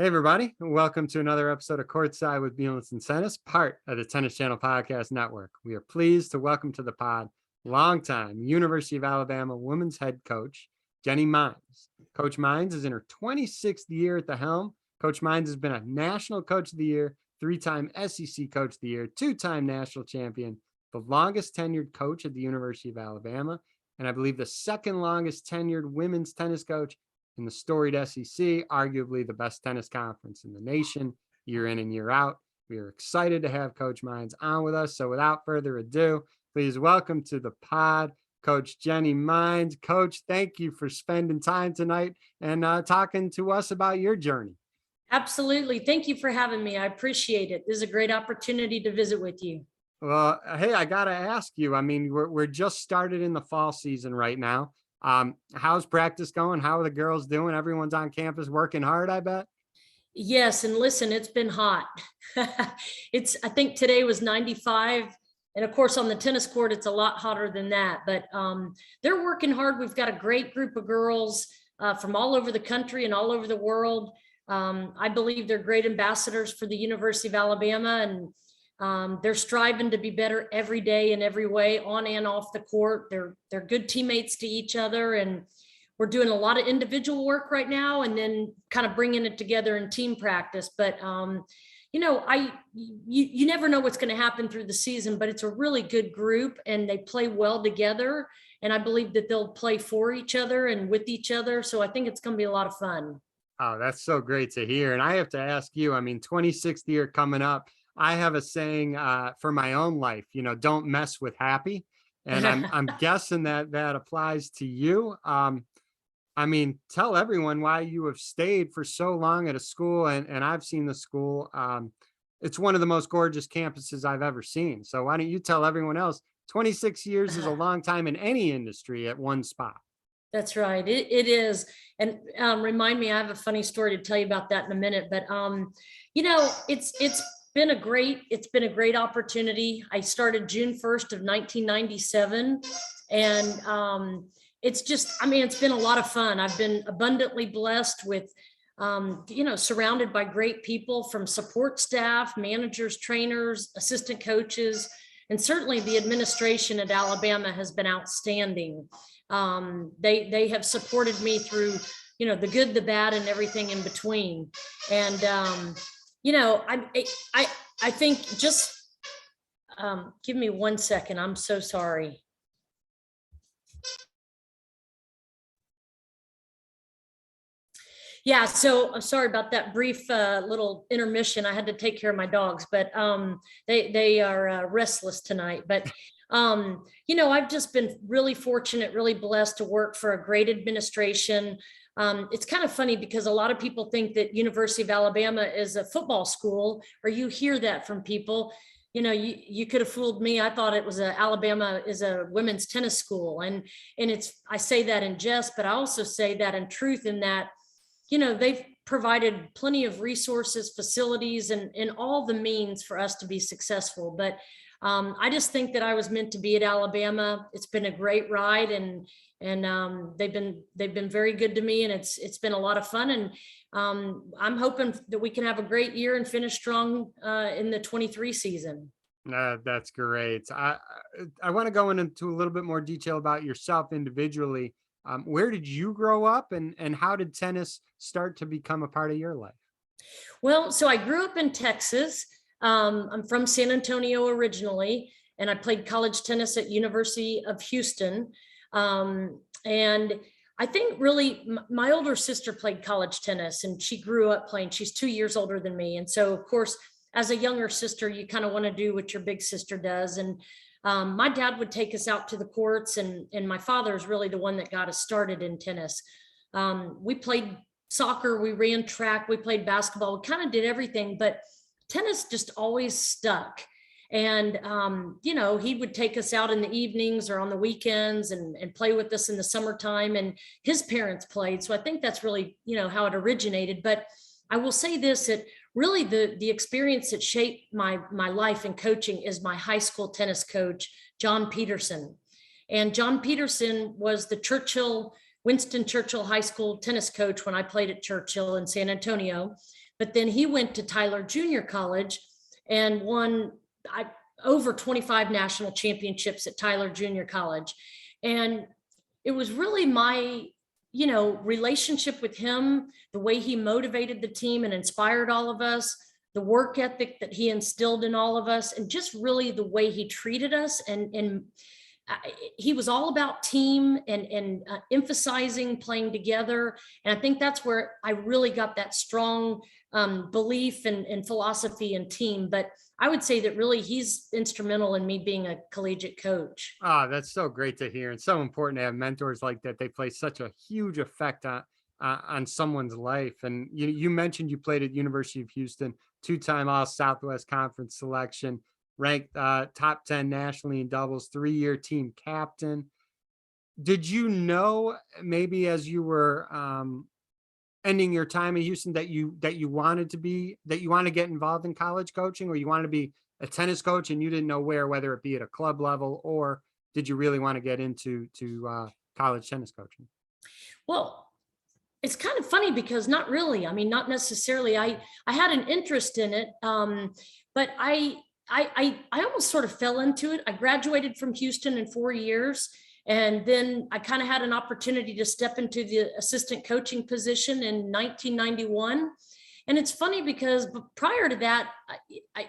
Hey, everybody, and welcome to another episode of Courtside with Beilinson Tennis, part of the Tennis Channel Podcast Network. We are pleased to welcome to the pod longtime University of Alabama women's head coach, Jenny Mainz. Coach Mainz is in her 26th year at the helm. Coach Mainz has been a National Coach of the Year, three-time SEC Coach of the Year, two-time national champion, the longest tenured coach at the University of Alabama, and I believe the second longest tenured women's tennis coach in the storied SEC, arguably the best tennis conference in the nation, year in and year out. We are excited to have Coach Mainz on with us. So without further ado, please welcome to the pod, Coach Jenny Mainz. Coach, thank you for spending time tonight and talking to us about your journey. Absolutely. Thank you for having me. I appreciate it. This is a great opportunity to visit with you. Well, hey, I got to ask you, I mean, we're just started in the fall season right now. How's practice going? How are the girls doing? Everyone's on campus working hard, I bet. Yes, and listen, it's been hot. I think today was 95. And of course, on the tennis court, it's a lot hotter than that. But they're working hard. We've got a great group of girls from all over the country and all over the world. I believe they're great ambassadors for the University of Alabama, and they're striving to be better every day in every way, on and off the court. They're good teammates to each other, and we're doing a lot of individual work right now, and then kind of bringing it together in team practice. But you never know what's going to happen through the season, but it's a really good group, and they play well together. And I believe that they'll play for each other and with each other. So I think it's going to be a lot of fun. Oh, that's so great to hear. And I have to ask you, I mean, 26th year coming up. I have a saying for my own life, don't mess with happy. And I'm guessing that applies to you. I mean, tell everyone why you have stayed for so long at a school. And I've seen the school. It's one of the most gorgeous campuses I've ever seen. So why don't you tell everyone else? 26 years is a long time in any industry at one spot. That's right. It is. And remind me, I have a funny story to tell you about that in a minute. But it's been a great opportunity. I started June 1st of 1997. And it's been a lot of fun. I've been abundantly blessed with, surrounded by great people, from support staff, managers, trainers, assistant coaches, and certainly the administration at Alabama has been outstanding. They have supported me through, the good, the bad, and everything in between. And, I think just give me 1 second. I'm so sorry. Yeah, so I'm sorry about that brief little intermission. I had to take care of my dogs, but they are restless tonight. But I've just been really fortunate, really blessed to work for a great administration. It's kind of funny because a lot of people think that University of Alabama is a football school, or you hear that from people. You could have fooled me. I thought it was Alabama is a women's tennis school, and I say that in jest, but I also say that in truth, in that they've provided plenty of resources, facilities, and all the means for us to be successful. But I just think that I was meant to be at Alabama. It's been a great ride, and they've been very good to me, and it's been a lot of fun. And I'm hoping that we can have a great year and finish strong in the 23 season. That's great. I want to go into a little bit more detail about yourself individually. Where did you grow up, and how did tennis start to become a part of your life? Well, so I grew up in Texas. I'm from San Antonio originally, and I played college tennis at University of Houston. And I think really my older sister played college tennis, and she grew up playing. She's 2 years older than me. And so, of course, as a younger sister, you kind of want to do what your big sister does. And my dad would take us out to the courts, and my father is really the one that got us started in tennis. We played soccer, we ran track, we played basketball, we kind of did everything, but tennis just always stuck. And, he would take us out in the evenings or on the weekends and play with us in the summertime, and his parents played. So I think that's really, how it originated. But I will say this, that really the experience that shaped my life in coaching is my high school tennis coach, John Peterson. And John Peterson was the Winston Churchill High School tennis coach when I played at Churchill in San Antonio. but then he went to Tyler Junior College and won over 25 national championships at Tyler Junior College. And it was really my, relationship with him, the way he motivated the team and inspired all of us, the work ethic that he instilled in all of us, and just really the way he treated us. And he was all about team and emphasizing playing together. And I think that's where I really got that strong belief and philosophy and team. But I would say that really he's instrumental in me being a collegiate coach. Oh, that's so great to hear, and so important to have mentors like that. They play such a huge effect on someone's life. And you mentioned you played at University of Houston, two-time All Southwest Conference selection, ranked top 10 nationally in doubles, 3-year team captain. Did you know maybe as you were ending your time in Houston that you want to get involved in college coaching, or you wanted to be a tennis coach and you didn't know whether it be at a club level, or did you really want to get into college tennis coaching? Well, it's kind of funny because not really. I mean, not necessarily. I had an interest in it, but I almost sort of fell into it. I graduated from Houston in 4 years. And then I kind of had an opportunity to step into the assistant coaching position in 1991. And it's funny because prior to that,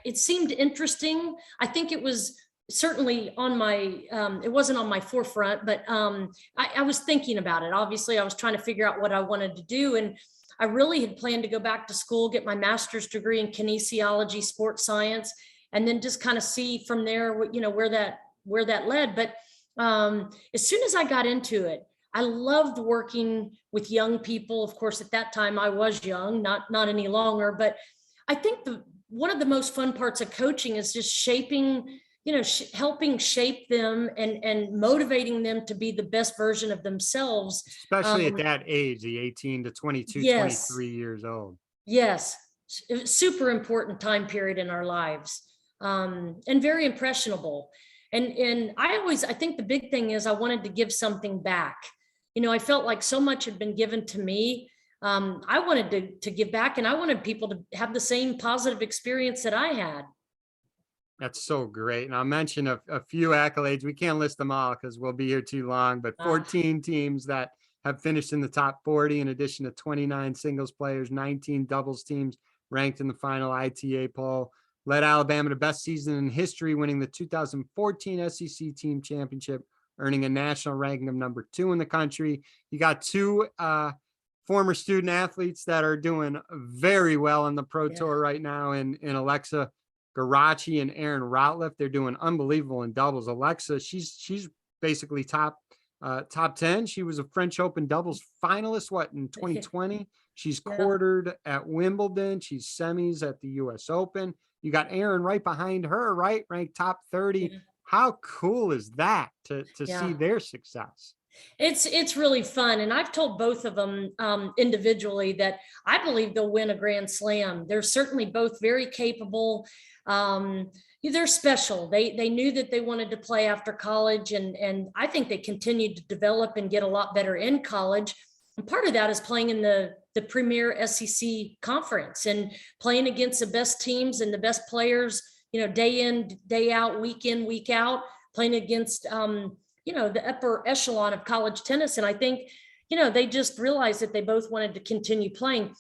it seemed interesting. I think it was certainly on my, it wasn't on my forefront, but I was thinking about it. Obviously, I was trying to figure out what I wanted to do. And I really had planned to go back to school, get my master's degree in kinesiology, sports science, and then just kind of see from there, where that led. But as soon as I got into it, I loved working with young people. Of course, at that time I was young, not any longer, but I think one of the most fun parts of coaching is just shaping, helping shape them and motivating them to be the best version of themselves. Especially at that age, the 18 to 22, yes, 23 years old. Yes, it was super important time period in our lives, and very impressionable. And I think the big thing is I wanted to give something back. I felt like so much had been given to me. I wanted to give back, and I wanted people to have the same positive experience that I had. That's so great. And I'll mention a few accolades. We can't list them all because we'll be here too long, but 14 teams that have finished in the top 40, in addition to 29 singles players, 19 doubles teams ranked in the final ITA poll. Led Alabama to best season in history, winning the 2014 SEC team championship, earning a national ranking of number 2 in the country. You got 2 former student athletes that are doing very well on the Pro Tour right now in Alexa Garachi and Aaron Routliffe. They're doing unbelievable in doubles. Alexa, she's basically top 10. She was a French Open doubles finalist, in 2020? She's quartered at Wimbledon. She's semis at the US Open. You got Aaron right behind her, right? Ranked top 30. Yeah. How cool is that to see their success? It's really fun. And I've told both of them individually that I believe they'll win a Grand Slam. They're certainly both very capable. They're special. They knew that they wanted to play after college. And I think they continued to develop and get a lot better in college. And part of that is playing in the premier SEC conference and playing against the best teams and the best players, day in, day out, week in, week out, playing against, the upper echelon of college tennis. And I think, they just realized that they both wanted to continue playing.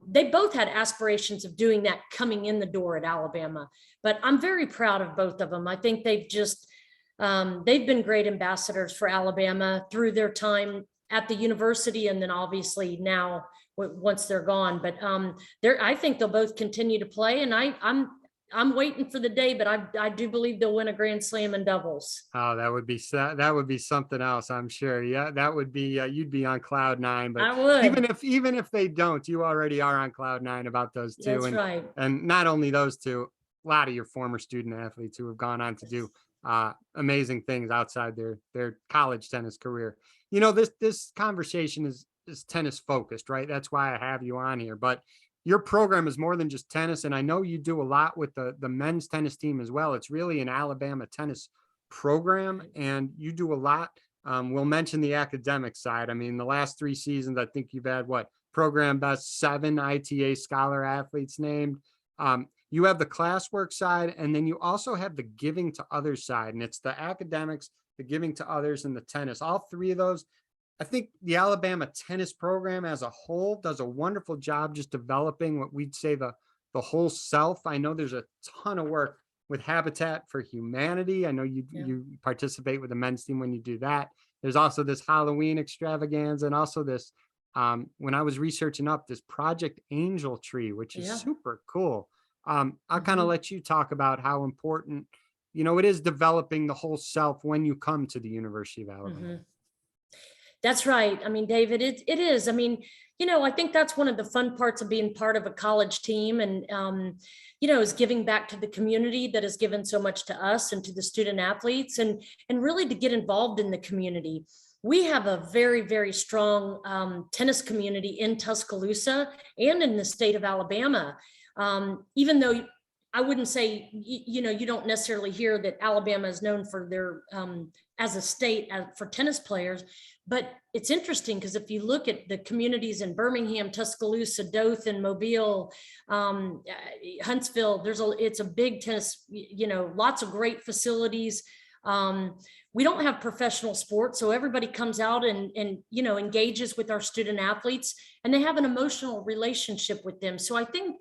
They both had aspirations of doing that coming in the door at Alabama, but I'm very proud of both of them. I think they've been great ambassadors for Alabama through their time at the university, and then obviously now once they're gone. But I think they'll both continue to play, and I'm waiting for the day, but I do believe they'll win a Grand Slam in doubles. Oh, that would be something else, I'm sure. Yeah, that would be you'd be on cloud 9. But I would. even if they don't, you already are on cloud 9 about those 2. That's right. And not only those 2, a lot of your former student athletes who have gone on to do amazing things outside their college tennis career. This conversation is tennis focused, right? That's why I have you on here. But your program is more than just tennis, and I know you do a lot with the men's tennis team as well. It's really an Alabama tennis program, and you do a lot We'll mention the academic side. I mean, the last 3 seasons, I think you've had what, program best 7 ITA scholar athletes named. You have the classwork side, and then you also have the giving to others side, and it's the academics, the giving to others, and the tennis. All three of those, I think the Alabama tennis program as a whole does a wonderful job just developing what we'd say the whole self. I know there's a ton of work with Habitat for Humanity. I know you participate with the men's team when you do that. There's also this Halloween extravaganza, and also this, when I was researching up, this Project Angel Tree, which is super cool. I'll kind of let you talk about how important, it is developing the whole self when you come to the University of Alabama. That's right. I mean, David, it is. I mean, I think that's one of the fun parts of being part of a college team, and, is giving back to the community that has given so much to us and to the student athletes, and really to get involved in the community. We have a very, very strong tennis community in Tuscaloosa and in the state of Alabama. Even though I wouldn't say, you don't necessarily hear that Alabama is known for their, as a state for tennis players, but it's interesting because if you look at the communities in Birmingham, Tuscaloosa, Dothan, Mobile, Huntsville, it's a big tennis, lots of great facilities. We don't have professional sports, so everybody comes out and engages with our student athletes, and they have an emotional relationship with them. So I think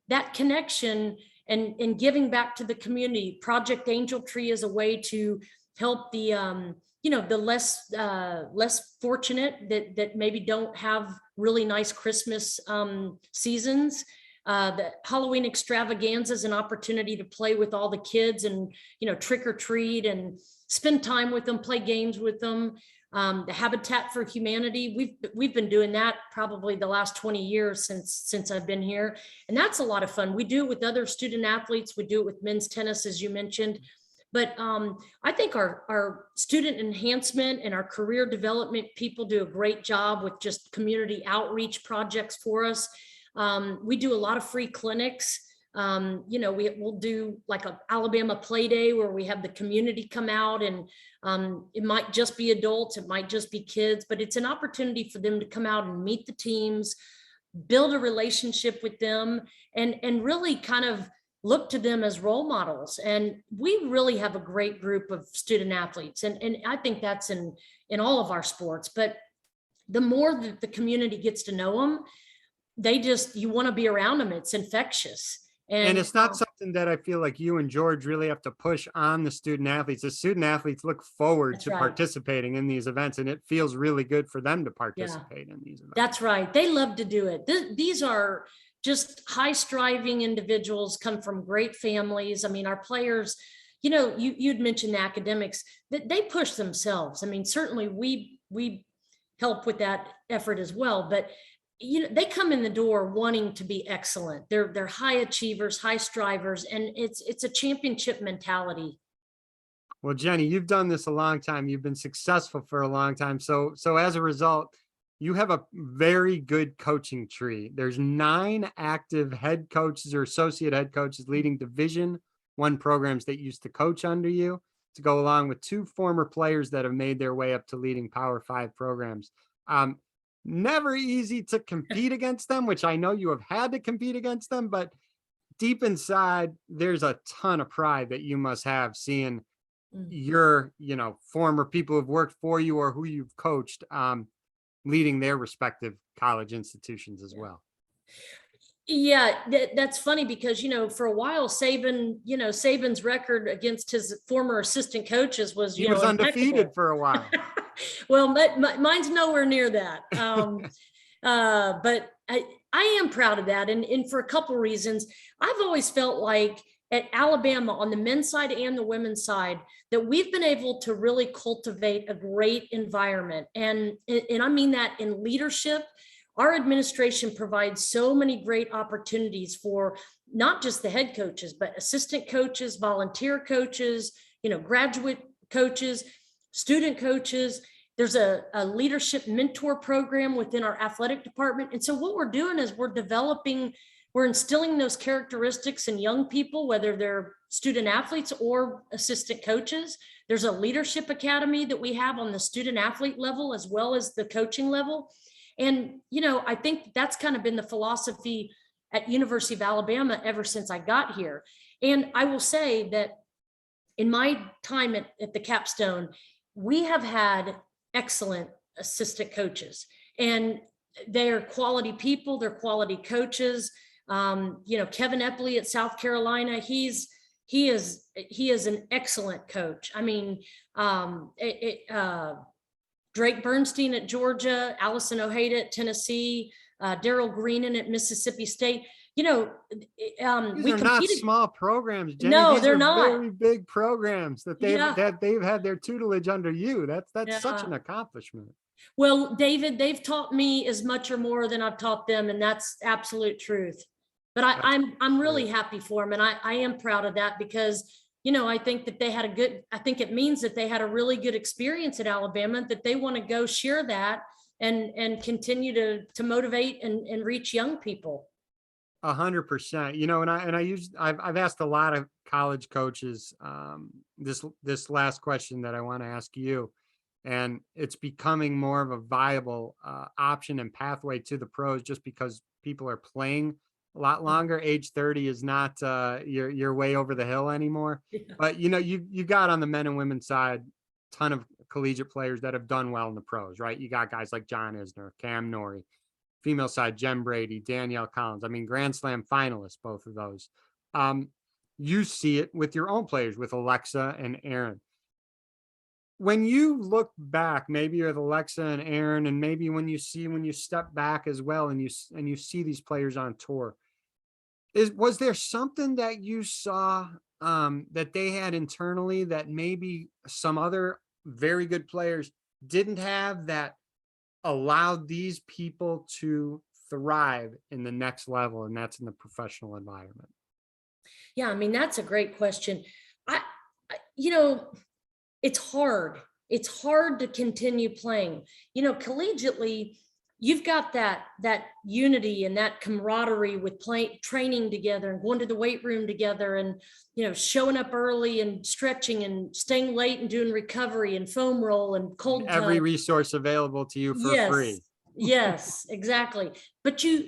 that connection and giving back to the community, Project Angel Tree is a way to help the the less fortunate that maybe don't have really nice Christmas seasons. The Halloween extravaganza is an opportunity to play with all the kids and trick or treat and spend time with them, play games with them. The Habitat for Humanity, we've been doing that probably the last 20 years since I've been here, and that's a lot of fun. We do it with other student athletes. We do it with men's tennis, as you mentioned. But I think our student enhancement and our career development people do a great job with just community outreach projects for us. We do a lot of free clinics. We'll do like an Alabama Play Day where we have the community come out, and it might just be adults, it might just be kids, but it's an opportunity for them to come out and meet the teams, build a relationship with them, and really kind of look to them as role models. And we really have a great group of student athletes. And I think that's in all of our sports, but the more that the community gets to know them, you want to be around them. It's infectious. And it's not something that I feel like you and George really have to push on the student athletes. The student athletes look forward to participating in these events, and it feels really good for them to participate in these events. That's right. They love to do it. These are just high striving individuals, come from great families. I mean, our players, you'd mentioned the academics, that they push themselves. I mean, certainly we help with that effort as well, but they come in the door wanting to be excellent. They're high achievers, high strivers, and it's a championship mentality. Well, Jenny, you've done this a long time. You've been successful for a long time. So as a result, you have a very good coaching tree. There's 9 active head coaches or associate head coaches leading Division I programs that used to coach under you, to go along with 2 former players that have made their way up to leading Power 5 programs. Never easy to compete against them, which I know you have had to compete against them, but deep inside, there's a ton of pride that you must have seeing your, former people who've worked for you or who you've coached, leading their respective college institutions as well. Yeah, that's funny because, for a while, Saban's record against his former assistant coaches was, he was undefeated for a while. Well, mine's nowhere near that. But I am proud of that. And for a couple of reasons. I've always felt like at Alabama, on the men's side and the women's side, that we've been able to really cultivate a great environment. And I mean that in leadership. Our administration provides so many great opportunities for not just the head coaches, but assistant coaches, volunteer coaches, graduate coaches, student coaches. There's a leadership mentor program within our athletic department. And so what we're doing is we're instilling those characteristics in young people, whether they're student athletes or assistant coaches. There's a leadership academy that we have on the student athlete level as well as the coaching level. And, I think that's kind of been the philosophy at University of Alabama ever since I got here. And I will say that in my time at the Capstone, we have had excellent assistant coaches, and they're quality people, they're quality coaches. Kevin Epley at South Carolina, he is an excellent coach. I mean, Drake Bernstein at Georgia, Allison Ojeda at Tennessee, Daryl Greenan at Mississippi State. These We are not competed. small programs, Jenny. No, These they're are not. very big programs that they've Yeah. had their tutelage under you. That's such Yeah. an accomplishment. Well, David, they've taught me as much or more than I've taught them, and that's absolute truth. But I'm really great. happy for them, and I am proud of that because, I think that I think it means that they had a really good experience at Alabama, that they want to go share that and continue to motivate and reach young people. 100%. I've asked a lot of college coaches this last question that I want to ask you, and it's becoming more of a viable option and pathway to the pros just because people are playing a lot longer. Age 30 is not you're way over the hill anymore. Yeah. But you got on the men and women's side ton of collegiate players that have done well in the pros, right? You got guys like John Isner, Cam Norrie. Female side, Jen Brady, Danielle Collins. I mean, Grand Slam finalists, both of those. You see it with your own players, with Alexa and Aaron. When you look back, maybe with Alexa and Aaron, and maybe when you step back as well, and you see these players on tour, was there something that you saw that they had internally that maybe some other very good players didn't have, that allowed these people to thrive in the next level, and that's in the professional environment? Yeah, I mean, that's a great question. I it's hard. It's hard to continue playing. Collegiately, you've got that unity and that camaraderie with training together and going to the weight room together and, showing up early and stretching and staying late and doing recovery and foam roll and cold Every tub. resource available to you for free. Yes, exactly. But you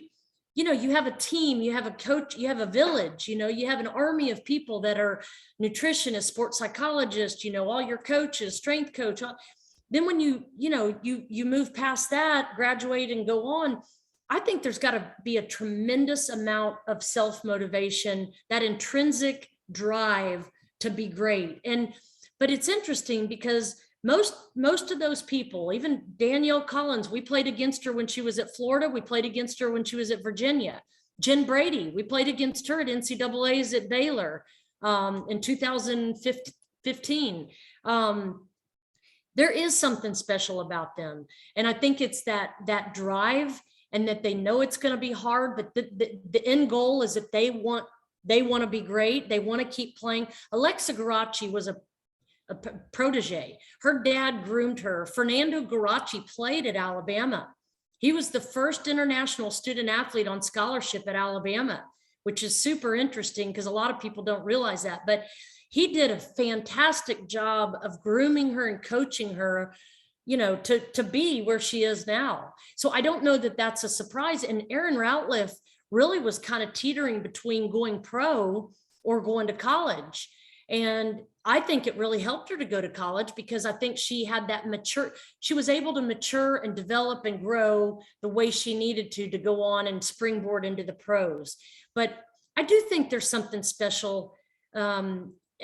have a team, you have a coach, you have a village, you have an army of people that are nutritionists, sports psychologists, all your coaches, strength coach. Then when you move past that, graduate and go on, I think there's got to be a tremendous amount of self-motivation, that intrinsic drive to be great. But it's interesting because most of those people, even Danielle Collins, we played against her when she was at Florida. We played against her when she was at Virginia. Jen Brady, we played against her at NCAAs at Baylor in 2015. There is something special about them. And I think it's that drive, and that they know it's going to be hard, but the end goal is that they want to be great. They want to keep playing. Alexa Garaci was a protege. Her dad groomed her. Fernando Garaci played at Alabama. He was the first international student athlete on scholarship at Alabama, which is super interesting because a lot of people don't realize that. But he did a fantastic job of grooming her and coaching her, to be where she is now. So I don't know that that's a surprise. And Erin Routliffe really was kind of teetering between going pro or going to college. And I think it really helped her to go to college because I think she had she was able to mature and develop and grow the way she needed to go on and springboard into the pros. But I do think there's something special.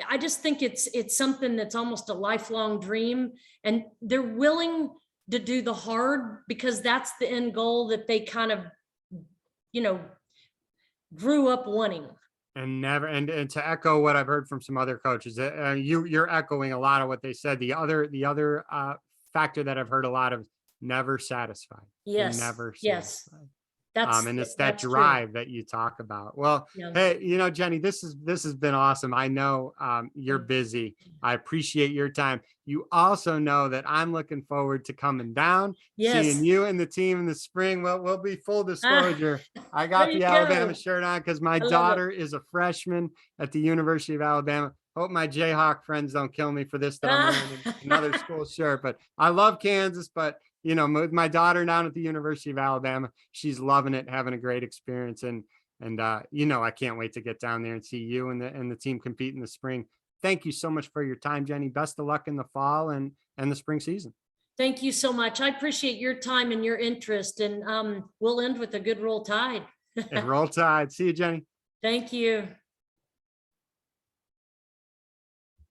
I just think it's something that's almost a lifelong dream, and they're willing to do the hard because that's the end goal that they kind of, grew up wanting. And to echo what I've heard from some other coaches, you're echoing a lot of what they said. The other factor that I've heard a lot of: never satisfied. Yes. Never Yes. satisfied. And it's that drive that you talk about. Well, yeah. Hey, Jenny, this has been awesome. I know you're busy. I appreciate your time. You also know that I'm looking forward to coming down, seeing you and the team in the spring. Well, we'll be full disclosure. I got There the you Alabama go. shirt on because my I love it. daughter is a freshman at the University of Alabama. Hope my Jayhawk friends don't kill me for this, that I'm wearing another school shirt, but I love Kansas. But, you know, my daughter down at the University of Alabama, she's loving it, having a great experience. And, you know, I can't wait to get down there and see you and the team compete in the spring. Thank you so much for your time, Jenny. Best of luck in the fall and the spring season. Thank you so much. I appreciate your time and your interest, and we'll end with a good Roll Tide. And roll tide. See you, Jenny. Thank you.